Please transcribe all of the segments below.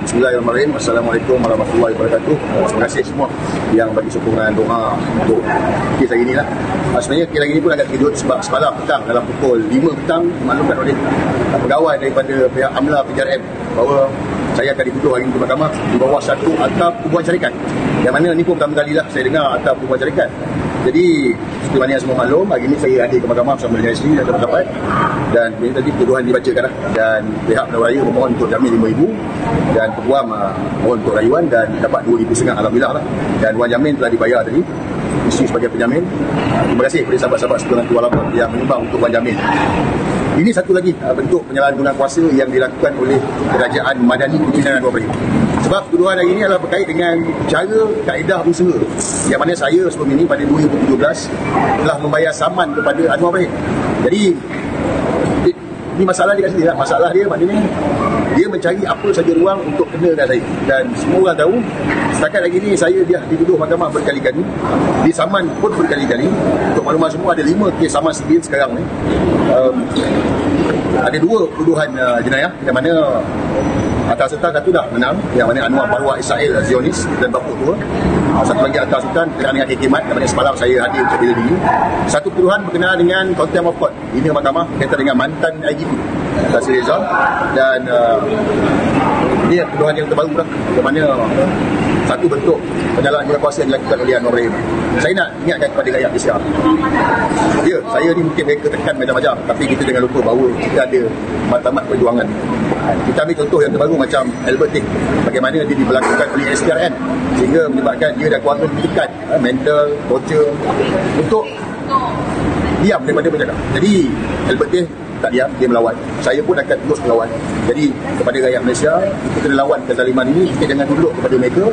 Bismillahirrahmanirrahim. Assalamualaikum warahmatullahi wabarakatuh. Terima kasih semua yang bagi sokongan doa untuk kes hari ini lah. Sebenarnya kes hari ini pun agak terkejut sebab semalam petang dalam pukul 5 petang maklumkan oleh pegawai daripada pihak AMLA PJRM bahawa saya akan dituduh hari ini ke mahkamah di bawah satu atap hubungan syarikat. Yang mana ni pun pertama kali lah saya dengar atap hubungan syarikat. Jadi seperti mana yang semua maklum, hari ini saya hadir ke mahkamah bersama dengan isteri dan pendapat, dan ini tadi tuduhan dibacakan lah, dan pihak pendapat raya memohon untuk jamin RM5,000 dan peguam mohon untuk rayuan dan dapat RM2,500 alhamdulillah lah, dan wang jamin telah dibayar tadi, isteri sebagai penjamin. Terima kasih kepada sahabat-sahabat sekolah walaupun yang menyumbang untuk wang jamin. Ini satu lagi bentuk penyalahgunaan kuasa yang dilakukan oleh Kerajaan Madani Pimpinan Anwar Ibrahim. Sebab tuduhan hari ini adalah berkait dengan cara kaedah usaha yang mana saya sebelum ini pada 2017 telah membayar saman kepada Anwar Ibrahim. Jadi ini masalah dia kat sini lah. Masalah dia maknanya dia mencari apa saja ruang untuk kena dengan saya. Dan semua orang tahu setakat hari ini saya dia dituduh mahkamah berkali-kali, disaman pun berkali-kali. Untuk maklumat semua ada 5 kes saman sendiri sekarang ni. Ada 2 tuduhan jenayah yang mana atas sultan satu dah menang, yang mana Anwar Marwah Israel Zionis dan bapa tua. Satu lagi atas sultan berkenaan dengan kekimat yang mana semalam saya hadir untuk bela diri. Satu tuduhan berkenaan dengan contempt of court, ini mahkamah berkaitan dengan mantan IGP Tasir Rizal, dan ini tuduhan yang terbaru lah, yang mana satu bentuk penyalahgunaan kuasa yang dilakukan oleh Anwar Ibrahim. Saya nak ingatkan kepada rakyat Malaysia, ya, saya ni mungkin mereka tekan macam-macam, tapi kita jangan lupa bahawa kita ada matlamat perjuangan. Kita ambil contoh yang terbaru macam Albert Ting, bagaimana dia diberlakukan oleh SPRN sehingga menyebabkan dia dan keluarga ditekan mental, torture untuk diam daripada bercakap. Jadi Albert Ting tak diam, dia melawan. Saya pun akan terus melawan. Jadi kepada rakyat Malaysia, kita kena lawan kezaliman ini. Kita jangan tunduk kepada mereka.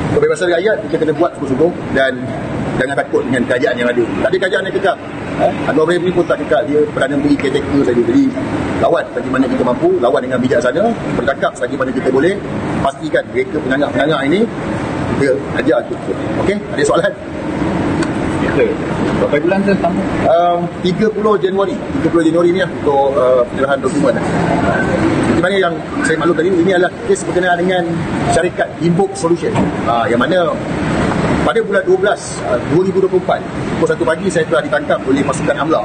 Kebebasan rakyat kita kena buat sungguh-sungguh, dan jangan takut dengan kerajaan yang ada. Tak ada kerajaan yang kekal. Anwar Ibrahim ni pun tak kekal. Dia Perdana Menteri caretaker saja. Jadi lawan selagi mana kita mampu, lawan dengan bijaksana, bercakap selagi mana kita boleh. Pastikan mereka penangak-penangak ini dia ajar kita. Okey, ada soalan? Berapa bulan tu tambah? 30 Januari ni lah untuk penyerahan dokumen. Di mana yang saya maklum tadi, ini adalah kes berkenaan dengan syarikat Inbox Solution, yang mana pada bulan 12 2024 pukul 1 pagi saya telah ditangkap oleh pasukan AMLA.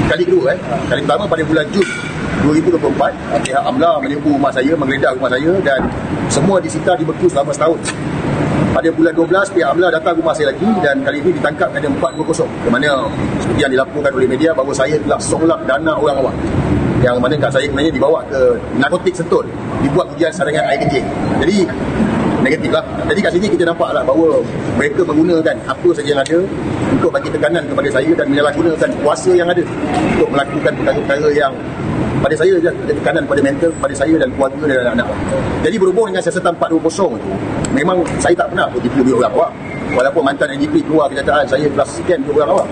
Kali kedua kali pertama pada bulan Jun 2024 pihak AMLA menyerbu rumah saya, menggeledah rumah saya, dan semua disita dibeku selama setahun. Pada bulan 12 pihak AMLA datang rumah saya lagi, dan kali ini ditangkap ada 420, di mana seperti yang dilaporkan oleh media bahawa saya telah solak dana orang awam, yang mana kat saya sebenarnya dibawa ke narkotik Sentul, dibuat ujian saringan air kencing. Jadi negatif lah. Jadi kat sini kita nampak lah bahawa mereka menggunakan apa saja yang ada untuk bagi tekanan kepada saya dan menyalahgunakan kuasa yang ada untuk melakukan perkara-perkara yang pada saya je, ada tekanan pada mental pada saya dan keluarga dan anak-anak. Jadi berhubung dengan siasatan 420 itu, memang saya tak pernah tipu duit orang awam. Walaupun mantan NGP keluar kenyataan saya telah scam duit orang awam.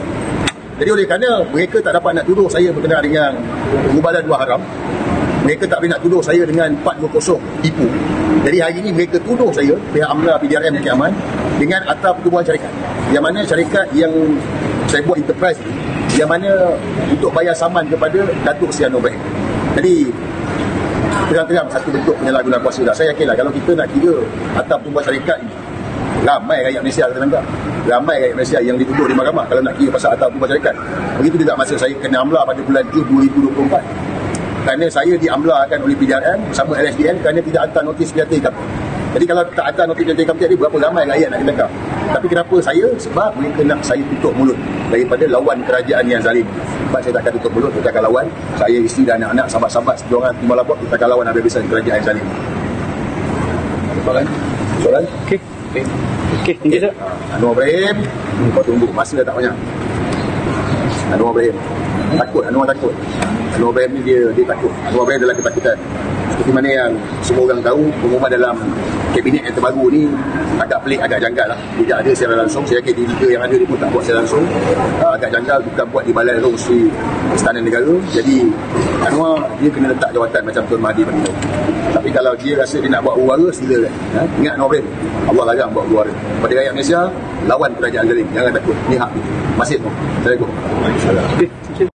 Jadi oleh kerana mereka tak dapat nak tuduh saya berkenaan dengan pengubahan wang haram, mereka tak boleh nak tuduh saya dengan 420 tipu. Jadi hari ini mereka tuduh saya, pihak AMLA, PJRM dan Kiaman, dengan atap pertubuhan syarikat. Yang mana syarikat yang saya buat enterprise ni, yang mana untuk bayar saman kepada Datuk Seri Anwar Ibrahim. Jadi terang-terang satu bentuk penyalahgunaan kuasa dah. Saya yakinlah kalau kita nak kira atap pertubuhan syarikat ini, ramai rakyat Malaysia kata tangkap. Ramai rakyat Malaysia yang dituduh di mahkamah kalau nak kira pasal atap pertubuhan syarikat. Begitu juga masa saya kena AMLA pada bulan Jun 2024. Kerana saya diamlakan oleh PJRM bersama LSDN kerana tidak hantar notis PJT Kapten. Jadi kalau tak hantar notis PJT Kapten ni, berapa ramai rakyat nak ditangkap. Tapi kenapa saya? Sebab mereka nak saya tutup mulut daripada lawan kerajaan yang zalim. Sebab saya tak akan tutup mulut, kita akan lawan. Saya, isteri dan anak-anak, sahabat-sahabat seorang Timur Labok, kita akan lawan habis-habisan kerajaan yang zalim. Soalan? Soalan? Okey, tinggi tak? Anwar Ibrahim, kau tunggu, masa dah tak banyak. Anwar Ibrahim takut, Anwar takut. Anwar Ibrahim ni dia takut. Anwar Ibrahim adalah ketakutan. Seperti mana yang semua orang tahu, pengumuman dalam kabinet yang terbaru ni agak pelik, agak janggal lah. Tidak ada secara langsung. Saya yakin tiga yang ada ni pun tak buat secara langsung. Agak janggal, bukan buat di Balai Rosri Istana Negara. Jadi Anwar dia kena letak jawatan macam Tuan Mahathir beritahu. Tapi kalau dia rasa dia nak buat huru-hara, silakan. Ingat Anwar Ibrahim, Allah larang buat huru-hara. Pada rakyat Malaysia, lawan kerajaan zalim. Jangan takut. Ni hak. Masih tu. Assalamualaikum.